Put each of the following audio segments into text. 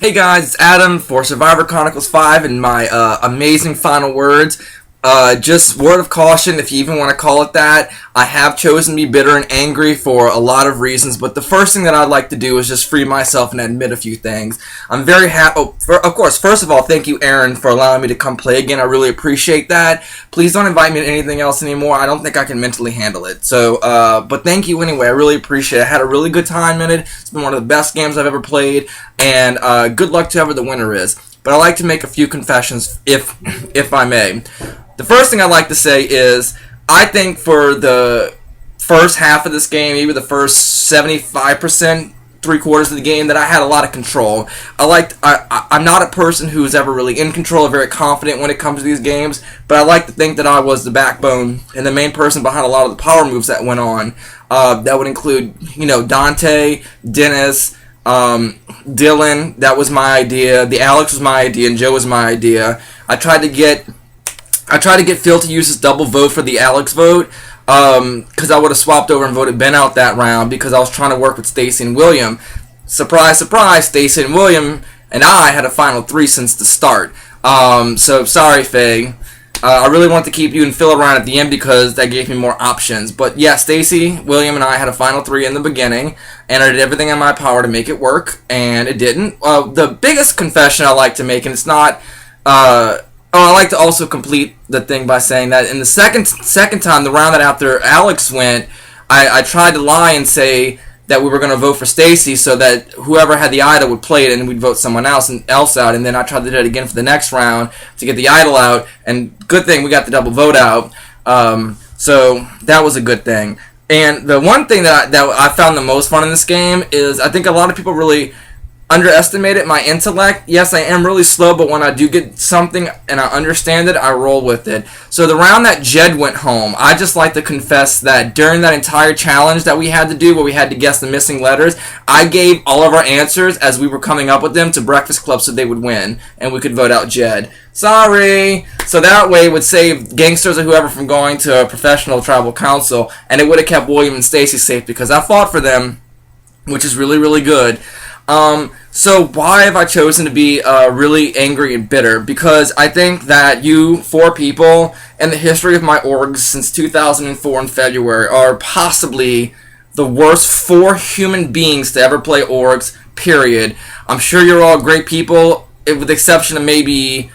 Hey guys, it's Adam for Survivor Chronicles 5 and my amazing final words. Just word of caution, if you even want to call it that, I have chosen to be bitter and angry for a lot of reasons, but the first thing that I'd like to do is just free myself and admit a few things. I'm very happy. Of course, first of all, thank you, Aaron, for allowing me to come play again. I really appreciate that. Please don't invite me to anything else anymore. I don't think I can mentally handle it. So, but thank you anyway. I really appreciate it. I had a really good time in it. It's been one of the best games I've ever played, and good luck to whoever the winner is. But I'd like to make a few confessions, if I may. The first thing I'd like to say is, I think for the first half of this game, maybe the first 75%, three-quarters of the game, that I had a lot of control. I'm not a person who's ever really in control or very confident when it comes to these games, but I like to think that I was the backbone and the main person behind a lot of the power moves that went on. That would include, Dante, Dennis, Dylan. That was my idea. The Alex was my idea, and Joe was my idea. I tried to get Phil to use his double vote for the Alex vote, because I would have swapped over and voted Ben out that round because I was trying to work with Stacey and William. Surprise, surprise, Stacey and William and I had a final 3 since the start. So sorry, Faye. I really want to keep you and Phil around at the end because that gave me more options. But yeah, Stacey, William, and I had a final 3 in the beginning, and I did everything in my power to make it work, and it didn't. The biggest confession I like to make, and it's not... I like to also complete the thing by saying that in the second time, the round that after Alex went, I tried to lie and say that we were going to vote for Stacey so that whoever had the idol would play it and we'd vote someone else out, and then I tried to do it again for the next round to get the idol out, and good thing we got the double vote out, so that was a good thing. And the one thing that I found the most fun in this game is I think a lot of people really underestimated my intellect. Yes, I am really slow, but when I do get something and I understand it, I roll with it. So the round that Jed went home, I just like to confess that during that entire challenge that we had to do, where we had to guess the missing letters, I gave all of our answers as we were coming up with them to Breakfast Club so they would win, and we could vote out Jed. Sorry! So that way it would save Gangsters or whoever from going to a professional tribal council, and it would have kept William and Stacey safe because I fought for them, which is really, really good. So why have I chosen to be really angry and bitter? Because I think that you 4 people in the history of my orgs since 2004 in February are possibly the worst 4 human beings to ever play orgs, period. I'm sure you're all great people, with the exception of maybe,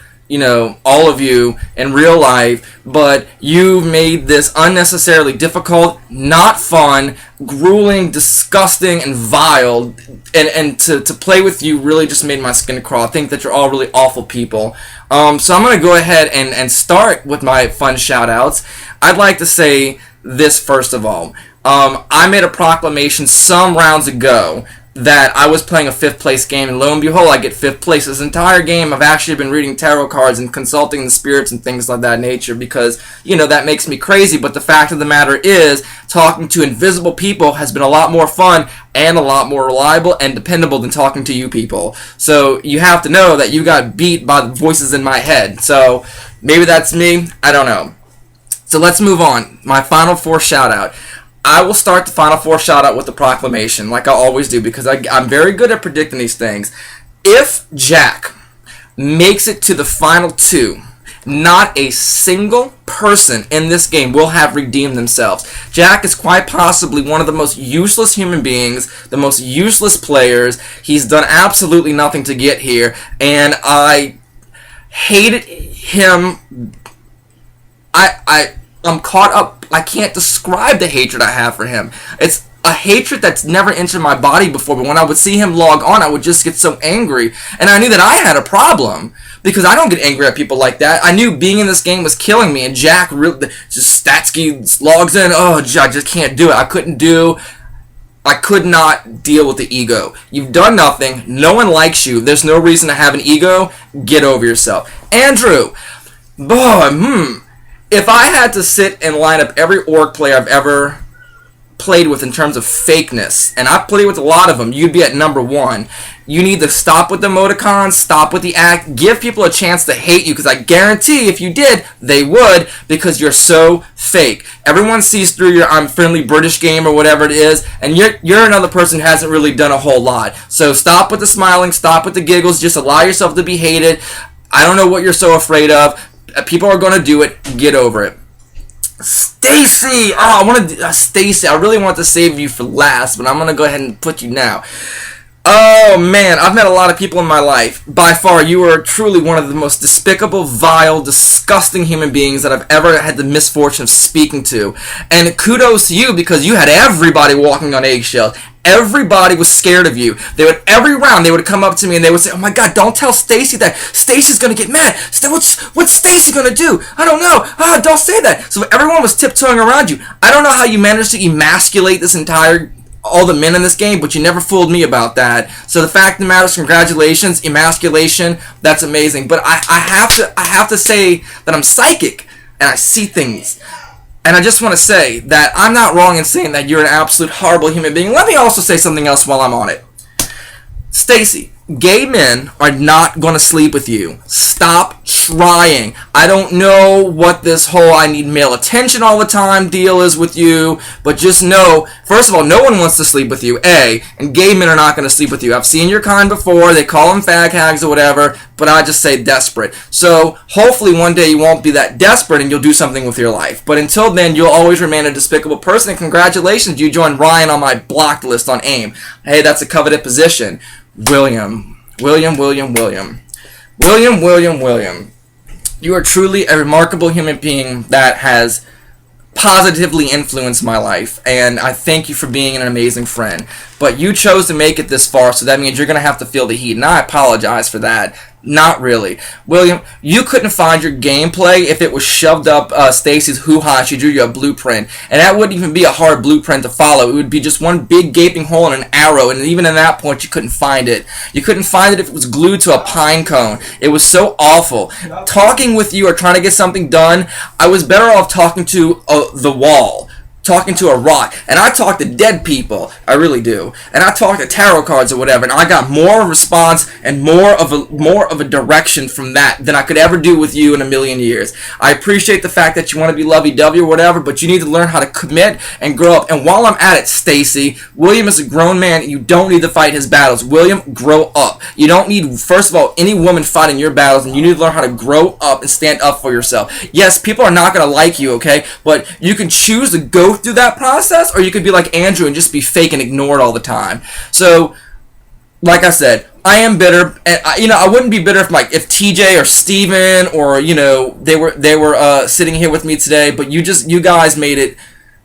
all of you in real life, but you've made this unnecessarily difficult, not fun, grueling, disgusting, and vile, and to play with you really just made my skin crawl. I think that you're all really awful people. So I'm going to go ahead and start with my fun shout-outs. I'd like to say this first of all. I made a proclamation some rounds ago that I was playing a 5th place game, and lo and behold, I get 5th place. This entire game, I've actually been reading tarot cards and consulting the spirits and things like that nature because, that makes me crazy, but the fact of the matter is, talking to invisible people has been a lot more fun and a lot more reliable and dependable than talking to you people. So you have to know that you got beat by the voices in my head. So maybe that's me, I don't know. So let's move on. My final 4 shout out. I will start the Final 4 shout-out with the proclamation, like I always do, because I'm very good at predicting these things. If Jack makes it to the final 2, not a single person in this game will have redeemed themselves. Jack is quite possibly one of the most useless human beings, the most useless players. He's done absolutely nothing to get here, and I hated him. I'm caught up. I can't describe the hatred I have for him. It's a hatred that's never entered my body before, but when I would see him log on, I would just get so angry. And I knew that I had a problem, because I don't get angry at people like that. I knew being in this game was killing me, and Jack really, just Statsky logs in, I just can't do it. I could not deal with the ego. You've done nothing. No one likes you. There's no reason to have an ego. Get over yourself. Andrew, boy, if I had to sit and line up every org player I've ever played with in terms of fakeness, and I played with a lot of them, you'd be at number one. You need to stop with the emoticons, stop with the act, give people a chance to hate you, because I guarantee if you did, they would, because you're so fake. Everyone sees through your I'm friendly British game or whatever it is, and you're another person who hasn't really done a whole lot. So stop with the smiling, stop with the giggles, just allow yourself to be hated. I don't know what you're so afraid of. People are going to do it. Get over it. Stacey! Stacey, I really want to save you for last, but I'm going to go ahead and put you now. Oh, man, I've met a lot of people in my life. By far, you are truly one of the most despicable, vile, disgusting human beings that I've ever had the misfortune of speaking to. And kudos to you, because you had everybody walking on eggshells. Everybody was scared of you. Every round, they would come up to me and they would say, oh my God, don't tell Stacey that. Stacey's going to get mad. What's Stacey going to do? I don't know. Don't say that. So everyone was tiptoeing around you. I don't know how you managed to emasculate all the men in this game, but you never fooled me about that. So the fact of the matter is, congratulations, emasculation, that's amazing. But I have to say that I'm psychic and I see things. And I just want to say that I'm not wrong in saying that you're an absolute horrible human being. Let me also say something else while I'm on it. Stacey, gay men are not going to sleep with you. Stop trying. I don't know what this whole I need male attention all the time deal is with you, but just know, first of all, no one wants to sleep with you, A, and gay men are not going to sleep with you. I've seen your kind before. They call them fag hags or whatever, but I just say desperate. So hopefully one day you won't be that desperate and you'll do something with your life. But until then, you'll always remain a despicable person, and congratulations, you joined Ryan on my blocked list on AIM. Hey, that's a coveted position. William. You are truly a remarkable human being that has positively influenced my life, and I thank you for being an amazing friend. But you chose to make it this far, so that means you're going to have to feel the heat, and I apologize for that. Not really. William, you couldn't find your gameplay if it was shoved up Stacey's hoo-ha. She drew you a blueprint, and that wouldn't even be a hard blueprint to follow. It would be just one big gaping hole and an arrow, and even at that point you couldn't find it. You couldn't find it if it was glued to a pine cone. It was so awful. Talking with you or trying to get something done, I was better off talking to the wall, talking to a rock. And I talk to dead people, I really do. And I talk to tarot cards or whatever, and I got more response and more of a direction from that than I could ever do with you in a million years. I appreciate the fact that you want to be lovey-dovey or whatever, but you need to learn how to commit and grow up. And while I'm at it, Stacey, William is a grown man, and you don't need to fight his battles. William, grow up. You don't need, first of all, any woman fighting your battles, and you need to learn how to grow up and stand up for yourself. Yes, people are not going to like you, okay? But you can choose to go through that process, or you could be like Andrew and just be fake and ignore it all the time. So, like I said, I am bitter, and I wouldn't be bitter if TJ or Steven or they were sitting here with me today. But you guys made it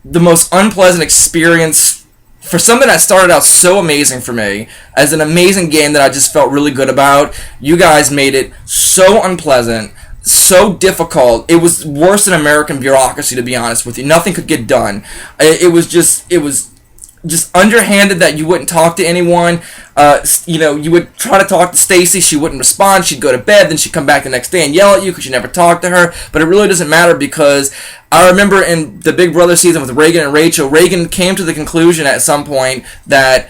the most unpleasant experience for something that started out so amazing for me as an amazing game that I just felt really good about. You guys made it so unpleasant, so difficult. It was worse than American bureaucracy, to be honest with you. Nothing could get done. It was just underhanded that you wouldn't talk to anyone. You would try to talk to Stacey, she wouldn't respond, she'd go to bed, then she'd come back the next day and yell at you because you never talked to her. But it really doesn't matter, because I remember in the Big Brother season with Reagan and Rachel, Reagan came to the conclusion at some point that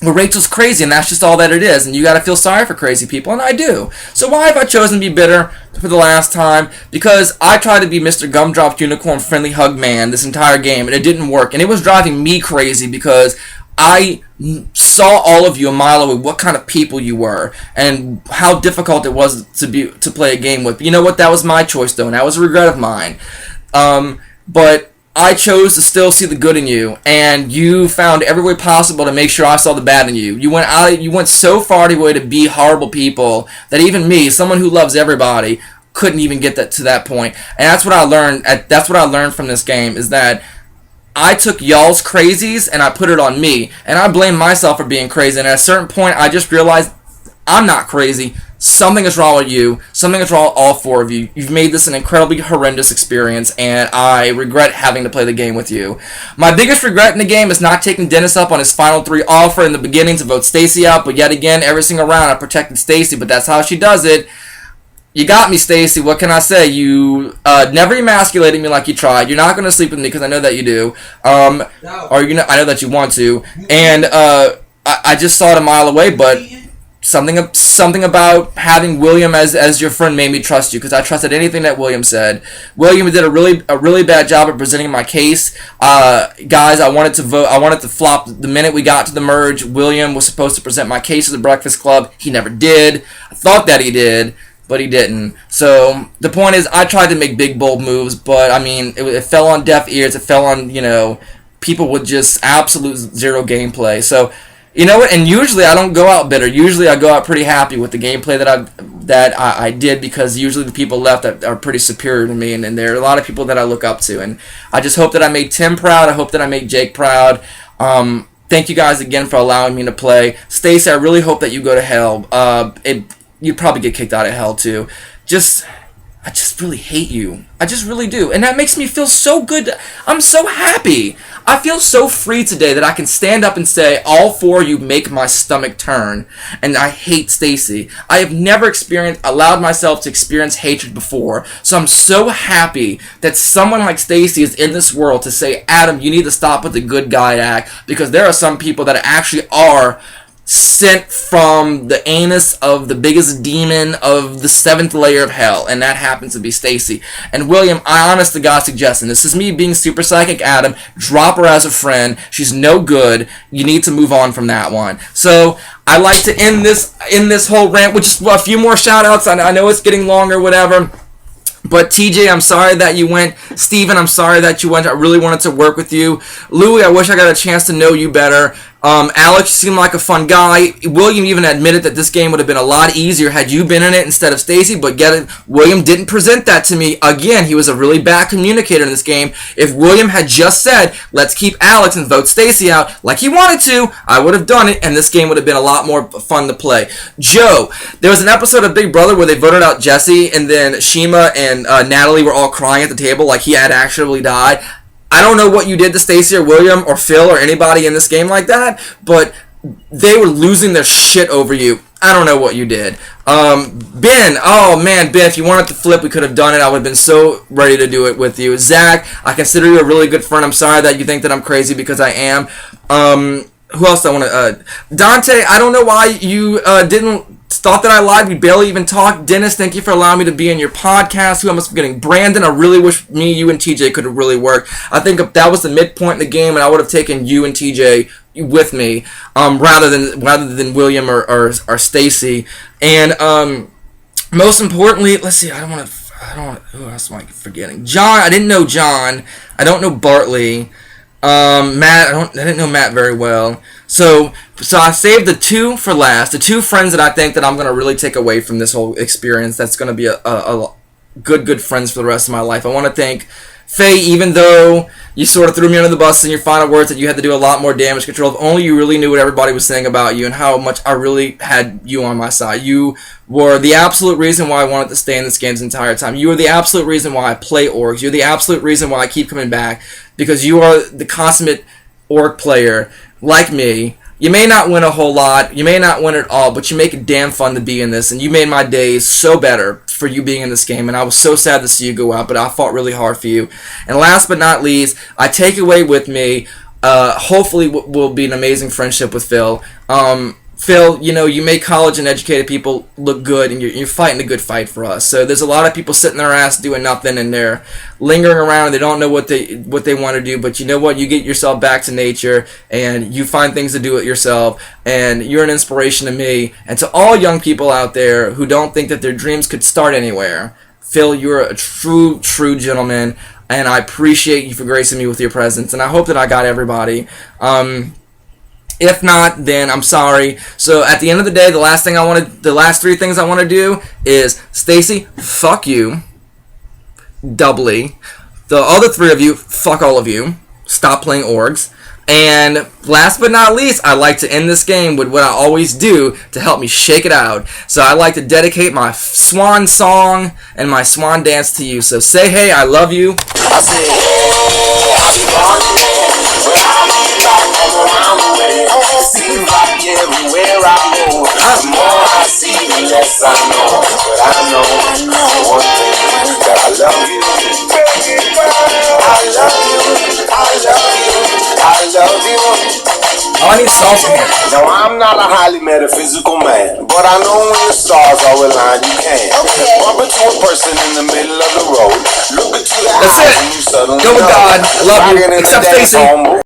well, Rachel's crazy, and that's just all that it is, and you gotta feel sorry for crazy people, and I do. So why have I chosen to be bitter for the last time? Because I tried to be Mr. Gumdrop Unicorn Friendly Hug Man this entire game, and it didn't work, and it was driving me crazy because I saw all of you a mile away, what kind of people you were, and how difficult it was to play a game with. But you know what? That was my choice, though, and that was a regret of mine. But I chose to still see the good in you, and you found every way possible to make sure I saw the bad in you. You went so far away to be horrible people that even me, someone who loves everybody, couldn't even get to that point. And that's what I learned. That's what I learned from this game, is that I took y'all's crazies and I put it on me, and I blamed myself for being crazy. And at a certain point, I just realized I'm not crazy. Something is wrong with you. Something is wrong with all four of you. You've made this an incredibly horrendous experience, and I regret having to play the game with you. My biggest regret in the game is not taking Dennis up on his final 3 offer in the beginning to vote Stacey out, but yet again, every single round I protected Stacey, but that's how she does it. You got me, Stacey. What can I say? You never emasculated me like you tried. You're not going to sleep with me because I know that you do. No. Or I know that you want to. And I just saw it a mile away, but something about having William as your friend made me trust you, because I trusted anything that William said. William did a really bad job at presenting my case. Guys, I wanted to vote. I wanted to flop the minute we got to the merge. William was supposed to present my case at the Breakfast Club. He never did. I thought that he did, but he didn't. So the point is, I tried to make big, bold moves, but I mean, it fell on deaf ears. It fell on, people with just absolute zero gameplay. So, you know what? And usually I don't go out bitter. Usually I go out pretty happy with the gameplay that I did, because usually the people left are pretty superior to me, and there are a lot of people that I look up to. And I just hope that I made Tim proud. I hope that I made Jake proud. Thank you guys again for allowing me to play. Stacey, I really hope that you go to hell. You'd probably get kicked out of hell too. I just really hate you. I just really do. And that makes me feel so good. I'm so happy. I feel so free today that I can stand up and say, all four of you make my stomach turn. And I hate Stacey. I have never allowed myself to experience hatred before. So I'm so happy that someone like Stacey is in this world to say, Adam, you need to stop with the good guy act. Because there are some people that actually are sent from the anus of the biggest demon of the 7th layer of hell, and that happens to be Stacey. And William, I honest to God suggesting, this is me being super psychic Adam, drop her as a friend. She's no good. You need to move on from that one. So I like to end this whole rant with just a few more shout outs. I know it's getting longer, whatever. But TJ, I'm sorry that you went. Steven, I'm sorry that you went. I really wanted to work with you. Louie, I wish I got a chance to know you better. Alex, you seem like a fun guy. William even admitted that this game would have been a lot easier had you been in it instead of Stacey, but William didn't present that to me. Again, he was a really bad communicator in this game. If William had just said, let's keep Alex and vote Stacey out like he wanted to, I would have done it, and this game would have been a lot more fun to play. Joe, there was an episode of Big Brother where they voted out Jesse, and then Shima and Natalie were all crying at the table like he had actually died. I don't know what you did to Stacey or William or Phil or anybody in this game like that, but they were losing their shit over you. I don't know what you did. Ben, oh man, Ben, if you wanted to flip, we could have done it. I would have been so ready to do it with you. Zach, I consider you a really good friend. I'm sorry that you think that I'm crazy, because I am. Who else do I want to... Dante, I don't know why you didn't... Thought that I lied. We barely even talked. Dennis, thank you for allowing me to be in your podcast. Who am I forgetting? Brandon, I really wish me, you, and TJ could have really worked. I think if that was the midpoint in the game, and I would have taken you and TJ with me, rather than William or Stacey. And most importantly, let's see. Who else am I forgetting? John. I didn't know John. I don't know Bartley. Matt. I didn't know Matt very well. So I saved the two for last. The two friends that I think that I'm going to really take away from this whole experience. That's going to be a good friends for the rest of my life. I want to thank Faye, even though you sort of threw me under the bus in your final words that you had to do a lot more damage control. If only you really knew what everybody was saying about you and how much I really had you on my side. You were the absolute reason why I wanted to stay in this game this entire time. You were the absolute reason why I play orgs. You're the absolute reason why I keep coming back, because you are the consummate org player. Like me, you may not win a whole lot, you may not win it all, but you make it damn fun to be in this, and you made my days so better for you being in this game, and I was so sad to see you go out, but I fought really hard for you. And last but not least, I take away with me, hopefully will be an amazing friendship with Phil. Phil, you make college and educated people look good, and you're fighting a good fight for us. So there's a lot of people sitting their ass doing nothing, and they're lingering around, and they don't know what they want to do. But you know what? You get yourself back to nature, and you find things to do it yourself, and you're an inspiration to me and to all young people out there who don't think that their dreams could start anywhere. Phil, you're a true gentleman, and I appreciate you for gracing me with your presence, and I hope that I got everybody. If not, then I'm sorry. So at the end of the day, the last three things I want to do is, Stacey, fuck you, doubly. The other three of you, fuck all of you. Stop playing orgs. And last but not least, I like to end this game with what I always do to help me shake it out. So I like to dedicate my swan song and my swan dance to you. So say hey, I love you. I say hey, I'll be gone. Where I be back all around the way. See right everywhere I go. The more I see, the less I know. But I know I need salsa here. Now, I'm not a highly metaphysical man, but I know when the stars are aligned, you can. Okay. Bump into a person in the middle of the road. Look into the That's eyes it. and you suddenly Go with know. God. I love you. Rockin' in the Except dance Stacey. hall.